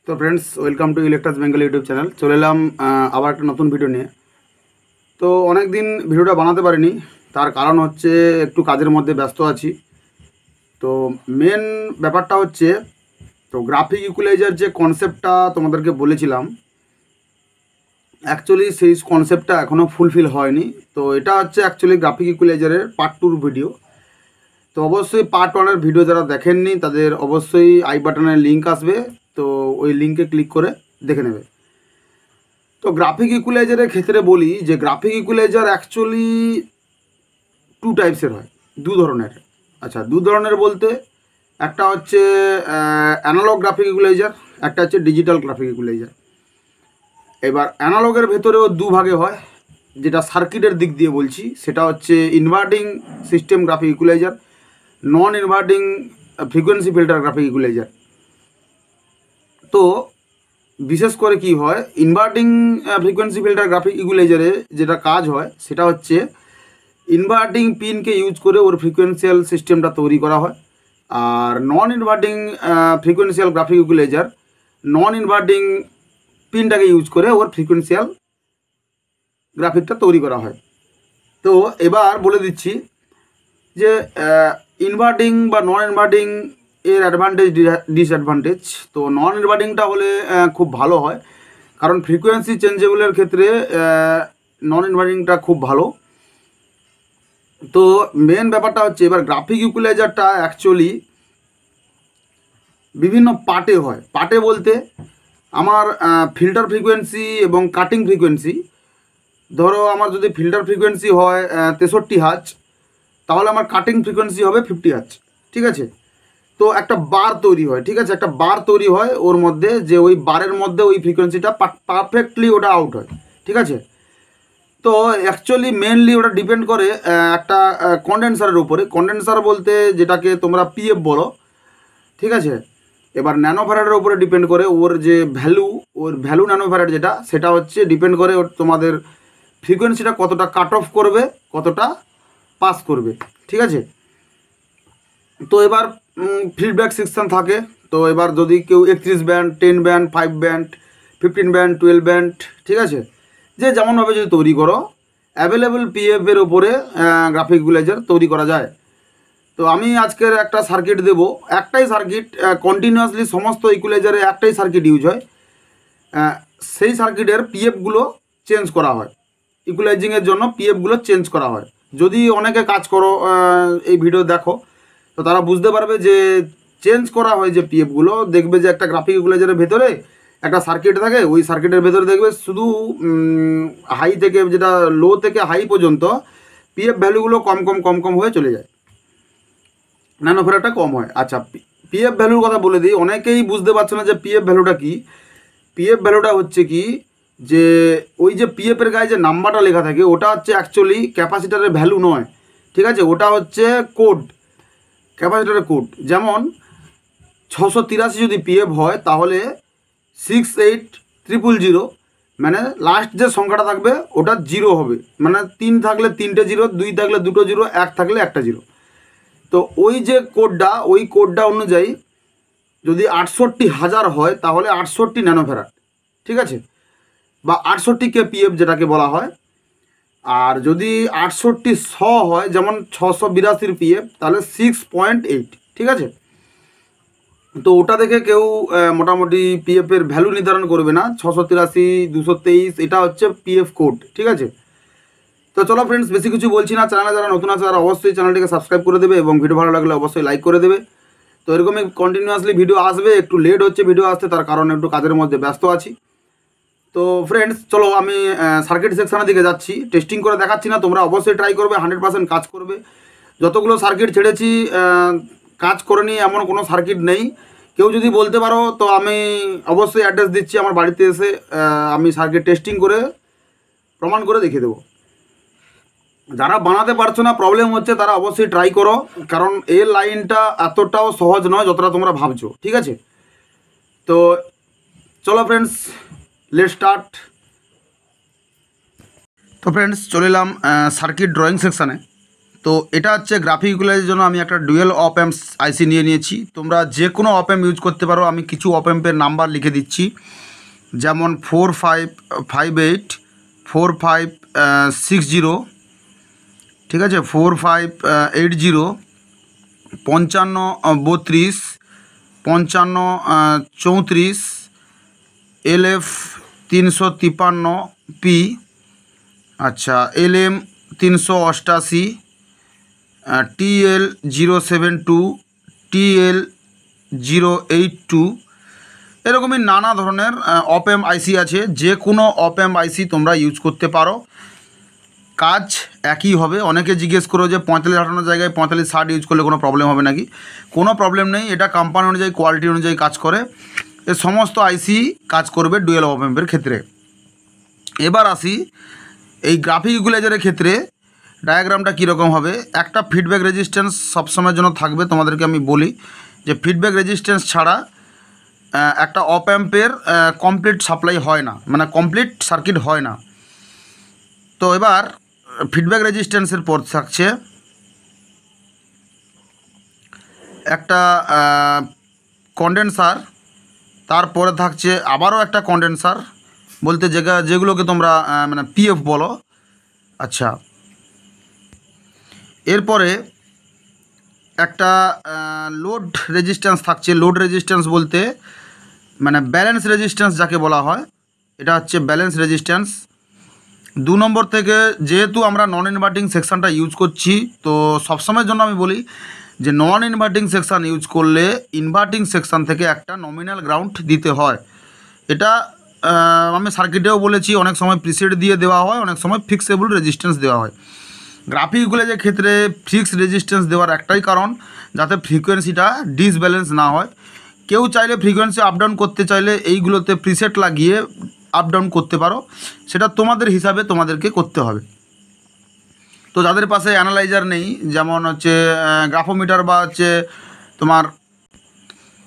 তো friends, welcome to Eclectus Bengal YouTube channel. চলে এলাম আবার একটা নতুন ভিডিও নিয়ে। তো অনেক দিন ভিডিওটা বানাতে পারিনি, তার কারণ হচ্ছে একটু কাজের মধ্যে ব্যস্ত আছি। তো মেন ব্যাপারটা হচ্ছে, তো গ্রাফিক ইকুয়ালাইজার যে কনসেপ্টটা তোমাদেরকে বলেছিলাম, অ্যাকচুয়ালি সেই কনসেপ্টটা এখনও ফুলফিল হয়নি। তো এটা হচ্ছে অ্যাকচুয়ালি গ্রাফিক ইকুয়ালাইজারের পার্ট 2 ভিডিও। তো অবশ্যই পার্ট 1-এর ভিডিও যারা দেখেননি তাদের অবশ্যই আই বাটনের লিঙ্ক আসবে, তো ওই লিঙ্কে ক্লিক করে দেখে নেবে। তো গ্রাফিক ইকুয়ালাইজারের ক্ষেত্রে বলি যে গ্রাফিক ইকুয়ালাইজার অ্যাকচুয়ালি 2 টাইপসের হয়, 2 ধরনের। আচ্ছা, 2 ধরনের বলতে একটা হচ্ছে অ্যানালগ গ্রাফিক ইকুয়ালাইজার, একটা হচ্ছে ডিজিটাল গ্রাফিক ইকুয়ালাইজার। এবার অ্যানালগের ভেতরেও 2 ভাগে হয়, যেটা সার্কিটের দিক দিয়ে বলছি সেটা হচ্ছে inverting system graphic equaliser, non inverting frequency filter graphic equaliser. তো বিশেষ করে কি হয়, ইনভার্টিং ফ্রিকোয়েন্সি ফিল্টার গ্রাফিক ইকুয়ালাইজারে যেটা কাজ হয় সেটা হচ্ছে ইনভার্টিং পিনকে ইউজ করে ওর ফ্রিকোয়েন্সিয়াল সিস্টেমটা তৈরি করা হয়। আর নন inverting ফ্রিকোয়েন্সিয়াল graphic equaliser non inverting পিনটাকে use করে ওর ফ্রিকোয়েন্সিয়াল গ্রাফিকটা তৈরি করা হয়। তো এবার বলে দিচ্ছি যে ইনভার্টিং বা নন ইনভার্টিং এর অ্যাডভান্টেজ ডিসঅ্যাডভান্টেজ। তো নন ইনভার্টিংটা হলে খুব ভালো হয়, কারণ ফ্রিকোয়েন্সি চেঞ্জেবলের ক্ষেত্রে নন ইনভার্টিংটা খুব ভালো। তো মেন ব্যাপারটা হচ্ছে, এবার গ্রাফিক ইকুয়ালাইজারটা অ্যাকচুয়ালি বিভিন্ন পার্টে হয়। পার্টে বলতে আমার ফিল্টার ফ্রিকোয়েন্সি এবং কাটিং ফ্রিকোয়েন্সি, ধরো আমার যদি ফিল্টার ফ্রিকোয়েন্সি হয় 63 হার্জ, তাহলে আমার কাটিং ফ্রিকোয়েন্সি হবে 50 হার্জ। ঠিক আছে? তো একটা বার তৈরি হয়, ঠিক আছে, একটা বার তৈরি হয় ওর মধ্যে, যে ওই বারের মধ্যে ওই ফ্রিকোয়েন্সিটা পারফেক্টলি ওটা আউট হয়। ঠিক আছে? তো অ্যাকচুয়ালি মেনলি ওটা ডিপেন্ড করে একটা কন্ডেন্সারের উপরে। কন্ডেন্সার বলতে যেটাকে তোমরা পিএফ বলো, ঠিক আছে। এবার ন্যানোফ্যারাডের উপরে ডিপেন্ড করে ওর যে ভ্যালু, ওর ভ্যালু ন্যানোফ্যারাড যেটা, সেটা হচ্ছে ডিপেন্ড করে ওর তোমাদের ফ্রিকোয়েন্সিটা কতটা কাট অফ করবে, কতটা পাস করবে। ঠিক আছে? তো এবার ফিডব্যাক সেকশন থাকে। তো এবার যদি কেউ 31 band, 10 band, 5 band, 15 band, 12 band, ঠিক আছে, যে যেমনভাবে যদি তৈরি করো, অ্যাভেলেবেল পিএফের ওপরে গ্রাফিক ইকুয়ালাইজার তৈরি করা যায়। তো আমি আজকের একটা সার্কিট দেব, একটাই সার্কিট, কন্টিনিউয়াসলি সমস্ত ইকুয়ালাইজারে একটাই সার্কিট ইউজ হয়। সেই সার্কিটের পিএফগুলো চেঞ্জ করা হয়, ইকুয়ালাইজিংয়ের জন্য পিএফগুলো চেঞ্জ করা হয়। যদি অনেকে কাজ করো, এই ভিডিও দেখো, তো তারা বুঝতে পারবে যে চেঞ্জ করা হয় যে পিএফগুলো। দেখবে যে একটা গ্রাফিক ইকুয়ালাইজারের ভেতরে একটা সার্কিট থাকে, ওই সার্কিটের ভেতরে দেখবে শুধু হাই থেকে, যেটা লো থেকে হাই পর্যন্ত পিএফ ভ্যালুগুলো কম কম কম কম হয়ে চলে যায়, ন্যানোফ্যারাডটা কম হয়। আচ্ছা, পিএফ ভ্যালুর কথা বলে দিই, অনেকেই বুঝতে পারছে না যে পিএফ ভ্যালুটা কি। পিএফ ভ্যালুটা হচ্ছে কি, যে ওই যে পিএফের গায়ে যে নাম্বারটা লেখা থাকে, ওটা হচ্ছে অ্যাকচুয়ালি ক্যাপাসিটারের ভ্যালু নয়। ঠিক আছে? ওটা হচ্ছে কোড, ক্যাপাসিটারের কোড। যেমন 683 যদি পিএফ হয়, তাহলে 68000, মানে লাস্ট যে সংখ্যাটা থাকবে ওটা 0 হবে, মানে 3 থাকলে 3টে 0, 2 থাকলে 2টো 0, 1 থাকলে 1টা 0। তো ওই যে কোডটা, ওই কোডটা অনুযায়ী যদি 68,000 হয়, তাহলে 68 ন্যানোফ্যারাড। ঠিক আছে? বা 68 কেপিএফ যেটাকে বলা হয়। আর যদি 6800 হয়, যেমন 682 পিএফ, তাহলে 6.8। ঠিক আছে? তো ওটা দেখে কেউ মোটামুটি পিএফের ভ্যালু নির্ধারণ করবে না। 683, 223, এটা হচ্ছে পিএফ কোড। ঠিক আছে? তো চলো ফ্রেন্ডস, বেশি কিছু বলছি না। চ্যানেলে যারা নতুন আছে তারা অবশ্যই চ্যানেলটিকে সাবস্ক্রাইব করে দেবে, এবং ভিডিও ভালো লাগলে অবশ্যই লাইক করে দেবে। তো এরকমই কন্টিনিউয়াসলি ভিডিও আসবে। একটু লেট হচ্ছে ভিডিও আসতে, তার কারণে একটু কাজের মধ্যে ব্যস্ত আছি। তো ফ্রেন্ডস, চলো আমি সার্কিট সেকশনের দিকে যাচ্ছি। টেস্টিং করে দেখাচ্ছি না, তোমরা অবশ্যই ট্রাই করবে, 100% কাজ করবে। যতগুলো সার্কিট ছেড়েছি কাজ করে নিয়ে এমন কোনো সার্কিট নেই। কেউ যদি বলতে পারো, তো আমি অবশ্যই অ্যাড্রেস দিচ্ছি, আমার বাড়িতে এসে আমি সার্কিট টেস্টিং করে প্রমাণ করে দেখিয়ে দেবো। যারা বানাতে পারছো না, প্রবলেম হচ্ছে, তারা অবশ্যই ট্রাই করো, কারণ এই লাইনটা এতটাও সহজ নয় যতটা তোমরা ভাবছো। ঠিক আছে? তো চলো ফ্রেন্ডস, লেটস স্টার্ট। তো ফ্রেন্ডস, চলে এলাম সার্কিট ড্রয়িং সেকশানে। তো এটা হচ্ছে গ্রাফিক ইকুয়ালাইজারের জন্য আমি একটা ডুয়েল অপ অ্যাম্পস আইসি নিয়েছি। তোমরা যে কোনো অপ অ্যাম্প ইউজ করতে পারো। আমি কিছু অপ অ্যাম্পের নাম্বার লিখে দিচ্ছি, যেমন 4558 4560, ঠিক আছে, 4580, 5532, 5534, LF 353P, আচ্ছা, LM 388, TL 072, TL 082, এরকমই নানা ধরনের অপ অ্যাম্প আইসি আছে। যে কোনো অপ অ্যাম্প আইসি তোমরা ইউজ করতে পারো, কাজ একই হবে। অনেকে জিজ্ঞেস করো যে 4558 জায়গায় 4560 ইউজ করলে কোনো প্রবলেম হবে নাকি? কোনো প্রবলেম নেই, এটা কোম্পানি অনুযায়ী কোয়ালিটি অনুযায়ী কাজ করে। এ সমস্ত আইসি কাজ করবে ডুয়েল অপ অ্যাম্পের ক্ষেত্রে। এবার আসি এই গ্রাফিক ইকুয়ালাইজারের ক্ষেত্রে ডায়াগ্রামটা কীরকম হবে। একটা ফিডব্যাক রেজিস্ট্যান্স সবসময়ের জন্য থাকবে। তোমাদেরকে আমি বলি যে ফিডব্যাক রেজিস্ট্যান্স ছাড়া একটা অপ অ্যাম্পের কমপ্লিট সাপ্লাই হয় না, মানে কমপ্লিট সার্কিট হয় না। তো এবার ফিডব্যাক রেজিস্ট্যান্সের পর থাকছে একটা কন্ডেন্সার, তারপরে থাকছে আবারও একটা কন্ডেন্সার, বলতে যেগুলোকে তোমরা মানে পিএফ বলো। আচ্ছা, এরপরে একটা লোড রেজিস্ট্যান্স থাকছে। লোড রেজিস্ট্যান্স বলতে মানে ব্যালেন্স রেজিস্ট্যান্স যাকে বলা হয়, এটা হচ্ছে ব্যালেন্স রেজিস্ট্যান্স। 2 নম্বর থেকে যেহেতু আমরা নন ইনভার্টিং সেকশানটা ইউজ করছি, তো সবসময়ের জন্য আমি বলি যে নন ইনভার্টিং সেকশান ইউজ করলে ইনভার্টিং সেকশান থেকে একটা নমিনাল গ্রাউন্ড দিতে হয়। এটা আমি সার্কিটেও বলেছি, অনেক সময় প্রিসেট দিয়ে দেওয়া হয়, অনেক সময় ফিক্সেবল রেজিস্ট্যান্স দেওয়া হয়। গ্রাফিক ইকুয়ালাইজারের ক্ষেত্রে ফিক্সড রেজিস্ট্যান্স দেওয়ার একটাই কারণ, যাতে ফ্রিকোয়েন্সিটা ডিসব্যালেন্স না হয়। কেউ চাইলে ফ্রিকোয়েন্সি আপ ডাউন করতে চাইলে এইগুলোতে প্রিসেট লাগিয়ে আপ ডাউন করতে পারো, সেটা তোমাদের হিসাবে তোমাদেরকে করতে হবে। তো যাদের পাশে অ্যানালাইজার নেই, যেমন হচ্ছে গ্রাফোমিটার বা হচ্ছে তোমার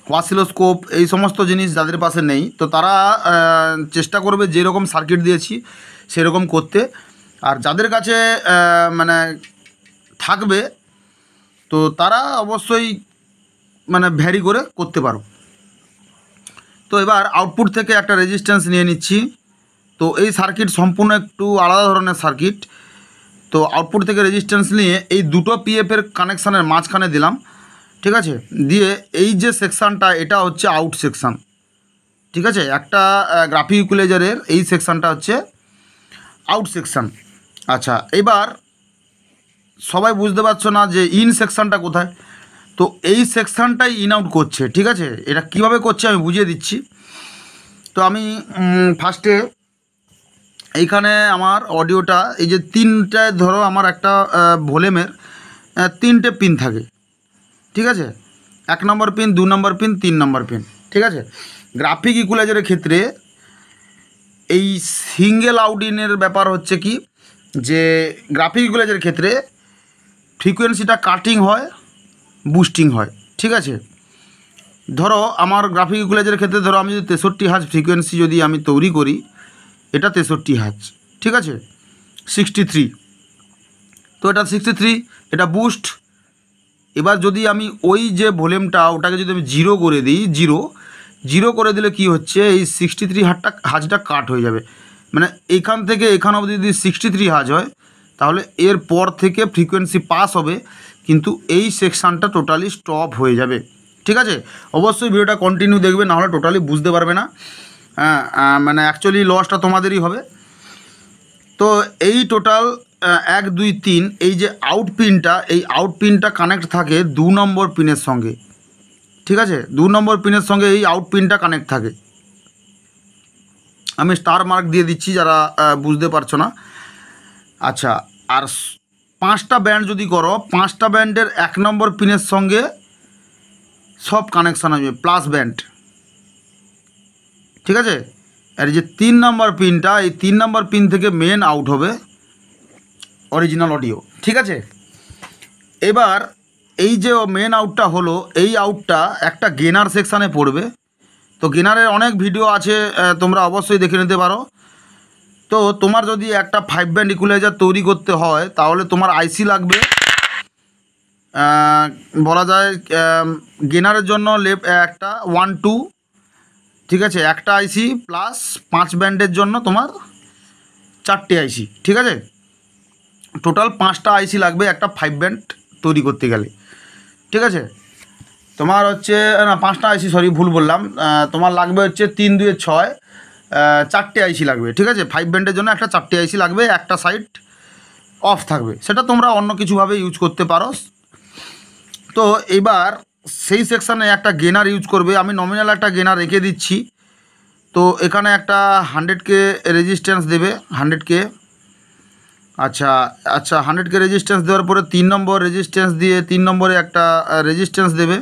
অসিলোস্কোপ, এই সমস্ত জিনিস যাদের পাশে নেই, তো তারা চেষ্টা করবে যেরকম সার্কিট দিয়েছি সেরকম করতে। আর যাদের কাছে মানে থাকবে, তো তারা অবশ্যই মানে ভ্যারি করে করতে পারো। তো এবার আউটপুট থেকে একটা রেজিস্ট্যান্স নিয়ে নিচ্ছি। তো এই সার্কিট সম্পূর্ণ একটু আলাদা ধরনের সার্কিট। তো আউটপুট থেকে রেজিস্ট্যান্স নিয়ে এই দুটো পিএফের কানেকশানের মাঝখানে দিলাম, ঠিক আছে। দিয়ে এই যে সেকশানটা, এটা হচ্ছে আউট সেকশান, ঠিক আছে। একটা গ্রাফিক ইকুয়ালাইজারের এই সেকশানটা হচ্ছে আউট সেকশান। আচ্ছা, এবার সবাই বুঝতে পারছো না যে ইন সেকশানটা কোথায়? তো এই সেকশানটাই ইন আউট করছে, ঠিক আছে। এটা কিভাবে করছে আমি বুঝিয়ে দিচ্ছি। তো আমি ফার্স্টে এইখানে আমার অডিওটা, এই যে তিনটায় ধরো আমার একটা ভলিউমের 3টে পিন থাকে, ঠিক আছে। 1 নম্বর পিন, 2 নম্বর পিন, 3 নম্বর পিন, ঠিক আছে। গ্রাফিক ইকুয়ালাইজারের ক্ষেত্রে এই সিঙ্গেল আউট ইনের ব্যাপার হচ্ছে কি, যে গ্রাফিক ইকুয়ালাইজারের ক্ষেত্রে ফ্রিকোয়েন্সিটা কাটিং হয়, বুস্টিং হয়, ঠিক আছে। ধরো আমার গ্রাফিক ইকুয়ালাইজারের ক্ষেত্রে ধরো আমি যদি 63 হার্জ ফ্রিকোয়েন্সি যদি আমি তৈরি করি, এটা 63 হার্জ, ঠিক আছে, 63। তো এটা 63, এটা বুস্ট। এবার যদি আমি ওই যে ভলিউমটা ওটাকে যদি আমি 0 করে দিই, 0 করে দিলে কি হচ্ছে, এই 63 হার্জটা কাট হয়ে যাবে। মানে এইখান থেকে এখান অবধি যদি 63 হার্জ হয়, তাহলে এর পর থেকে ফ্রিকোয়েন্সি পাস হবে, কিন্তু এই সেকশানটা টোটালি স্টপ হয়ে যাবে, ঠিক আছে। অবশ্যই ভিডিওটা কন্টিনিউ দেখবে, নাহলে টোটালি বুঝতে পারবে না। মানে অ্যাকচুয়ালি লসটা তোমাদেরই হবে। তো এই টোটাল 1 2 3 এই যে আউট পিনটা, এই আউট পিনটা কানেক্ট থাকে 2 নম্বর পিনের সঙ্গে, ঠিক আছে। 2 নম্বর পিনের সঙ্গে এই আউট পিনটা কানেক্ট থাকে। আমি স্টার মার্ক দিয়ে দিচ্ছি যারা বুঝতে পারছো না। আচ্ছা, আর 5টা ব্যান্ড যদি করো, 5টা ব্যান্ডের 1 নম্বর পিনের সঙ্গে সব কানেকশান হবে, প্লাস ব্যান্ড, ঠিক আছে। আর এই যে 3 নম্বর পিনটা, এই 3 নম্বর পিন থেকে মেন আউট হবে অরিজিনাল অডিও, ঠিক আছে। এবার এই যে মেন আউটটা হলো, এই আউটটা একটা গেনার সেকশানে পড়বে। তো গেনারের অনেক ভিডিও আছে, তোমরা অবশ্যই দেখে নিতে পারো। তো তোমার যদি একটা 5 ব্যান্ড ইকুয়ালাইজার তৈরি করতে হয়, তাহলে তোমার আইসি লাগবে বলা যায় গেনারের জন্য একটা 1 2, ঠিক আছে, একটা আইসি প্লাস 5 ব্যান্ডের জন্য তোমার 4টে আইসি, ঠিক আছে, টোটাল 5টা আইসি লাগবে একটা 5 ব্যান্ড তৈরি করতে গেলে, ঠিক আছে। তোমার হচ্ছে না 5টা আইসি, সরি ভুল বললাম, তোমার লাগবে হচ্ছে 3 2 6, 4টে আইসি লাগবে, ঠিক আছে। 5 ব্যান্ডের জন্য একটা 4টে আইসি লাগবে, একটা সাইড অফ থাকবে, সেটা তোমরা অন্য কিছুভাবে ইউজ করতে পারো। তো এবার সেই সেকশানে একটা গেনার ইউজ করবে। আমি নমিনাল একটা গেনার রেখে দিচ্ছি। তো এখানে একটা 100K রেজিস্ট্যান্স দেবে, 100K, আচ্ছা আচ্ছা 100K রেজিস্ট্যান্স দেওয়ার পরে 3 নম্বর রেজিস্ট্যান্স দিয়ে 3 নম্বরে একটা রেজিস্ট্যান্স দেবে,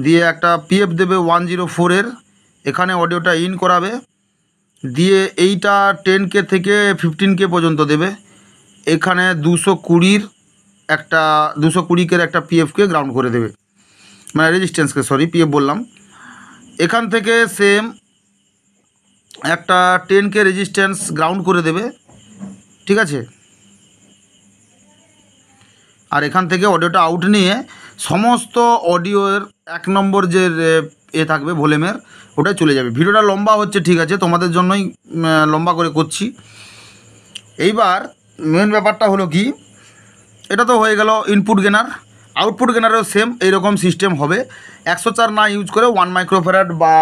দিয়ে একটা পিএফ দেবে 104 এর, এখানে অডিওটা ইন করাবে, দিয়ে এইটা 10K থেকে 15K পর্যন্ত দেবে, এখানে 220 একটা 220K একটা পিএফকে গ্রাউন্ড করে দেবে, মানে রেজিস্ট্যান্সকে, সরি পিএফ বললাম। এখান থেকে সেম একটা 10K রেজিস্ট্যান্স গ্রাউন্ড করে দেবে, ঠিক আছে। আর এখান থেকে অডিওটা আউট নিয়ে সমস্ত অডিওর 1 নম্বর যে থাকবে ভলিউমের, ওটাই চলে যাবে। ভিডিওটা লম্বা হচ্ছে, ঠিক আছে, তোমাদের জন্যই লম্বা করে করছি। এইবার মেন ব্যাপারটা হলো কি, এটা তো হয়ে গেল ইনপুট গেনার। আউটপুট গেনারেও সেম এইরকম সিস্টেম হবে। 104 না ইউজ করে 1 মাইক্রোফ্যারাড বা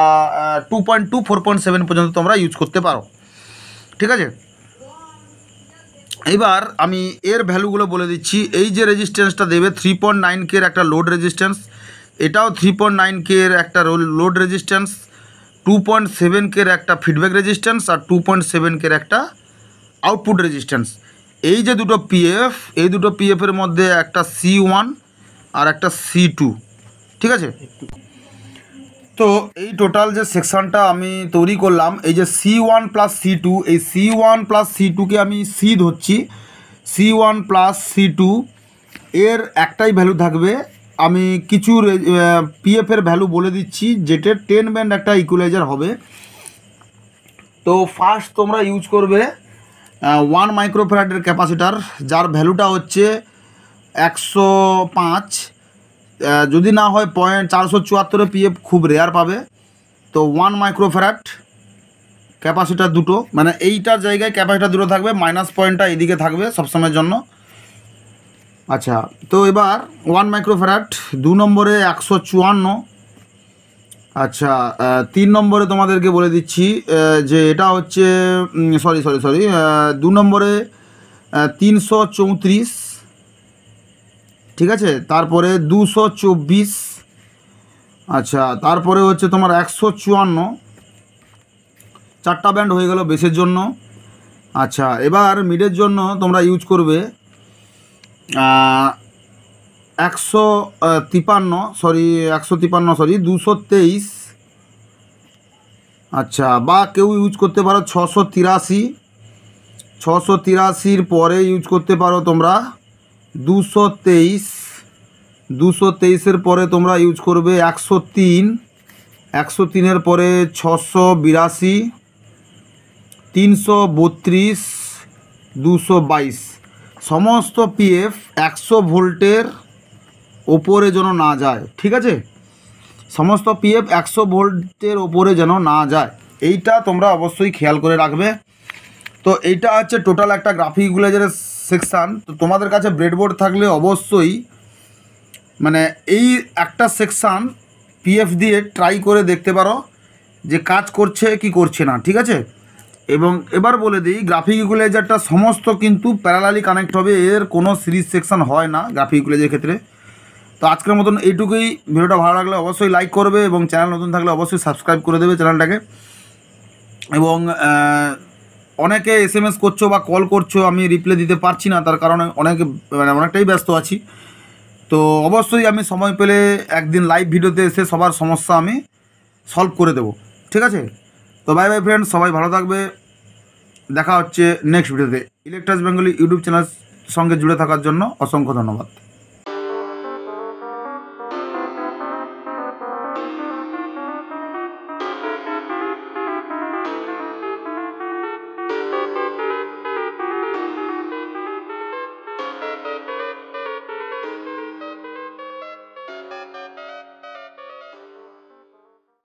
2.2 4.7 পর্যন্ত তোমরা ইউজ করতে পারো, ঠিক আছে। এইবার আমি এর ভ্যালুগুলো বলে দিচ্ছি। এই যে রেজিস্ট্যান্সটা দেবে 3.9K একটা লোড রেজিস্ট্যান্স, এটাও 3.9K একটা লোড রেজিস্ট্যান্স, 2.7K একটা ফিডব্যাক রেজিস্ট্যান্স, আর 2.7K একটা আউটপুট রেজিস্ট্যান্স। এই যে দুটো পিএফ, এই দুটো পিএফের মধ্যে একটা C1 আর একটা C2, ঠিক আছে। তো এই টোটাল যে সেকশানটা আমি তৈরি করলাম, এই যে C1 প্লাস C2, এই C1 প্লাস C2কে আমি সি ধরছি, C1 প্লাস C2 এর একটাই ভ্যালু থাকবে। আমি কিছু পিএফের ভ্যালু বলে দিচ্ছি, যেটা 10 ব্যান্ড একটা ইকুয়ালাইজার হবে। তো ফার্স্ট তোমরা ইউজ করবে 1 মাইক্রোফ্যারাডের ক্যাপাসিটার, যার ভ্যালুটা হচ্ছে 105, যদি না হয় 474 পিএফ, খুব রেয়ার পাবে। তো 1 মাইক্রোফ্যারাড ক্যাপাসিটার দুটো, মানে এইটার জায়গায় ক্যাপাসিটার দুটো থাকবে, মাইনাস পয়েন্টটা এদিকে থাকবে সবসময়ের জন্য। আচ্ছা, তো এবার 1 মাইক্রোফ্যারাড, 2 নম্বরে 154, আচ্ছা 3 নম্বরে তোমাদেরকে বলে দিচ্ছি যে এটা হচ্ছে সরি 2 নম্বরে 334, ঠিক আছে, তারপরে 224, আচ্ছা তারপরে হচ্ছে তোমার 154, 4টা ব্যান্ড হয়ে গেল বেসের জন্য। আচ্ছা এবার মিডের জন্য তোমরা ইউজ করবে 223, আচ্ছা, বা কেউ ইউজ করতে পারো 683 পরে ইউজ করতে পারো তোমরা 223 পরে তোমরা ইউজ করবে 103 পরে 682, 332, 222। সমস্ত পিএফ 100 ভোল্টের ওপরে যেন না যায়, ঠিক আছে, সমস্ত পিএফ 100 ভোল্টের ওপরে যেন না যায়, এইটা তোমরা অবশ্যই খেয়াল করে রাখবে। তো এইটা হচ্ছে টোটাল একটা গ্রাফিক ইকুয়ালাইজারের সেকশান। তো তোমাদের কাছে ব্রেডবোর্ড থাকলে অবশ্যই মানে এই একটা সেকশান পিএফ দিয়ে ট্রাই করে দেখতে পারো যে কাজ করছে কি করছে না, ঠিক আছে। এবং এবার বলে দিই, গ্রাফিক ইকুয়ালাইজারটা সমস্ত কিন্তু প্যারালালি কানেক্ট হবে, এর কোনো সিরিজ সেকশান হয় না গ্রাফিক ইকুয়ালাইজারের ক্ষেত্রে। তো আজকের মতন এইটুকুই। ভিডিওটা ভালো লাগলে অবশ্যই লাইক করবে, এবং চ্যানেল নতুন থাকলে অবশ্যই সাবস্ক্রাইব করে দেবে চ্যানেলটাকে। এবং অনেকে SMS করছো বা কল করছো, আমি রিপ্লাই দিতে পারছি না, তার কারণে অনেকটাই ব্যস্ত আছি। তো অবশ্যই আমি সময় পেলে একদিন লাইভ ভিডিওতে এসে সবার সমস্যা আমি সলভ করে দেবো, ঠিক আছে। তো বাই বাই ফ্রেন্ডস, সবাই ভালো থাকবে, দেখা হচ্ছে নেক্সট ভিডিওতে। ইলেকট্রাস বেঙ্গলি ইউটিউব চ্যানেলের সঙ্গে জুড়ে থাকার জন্য অসংখ্য ধন্যবাদ।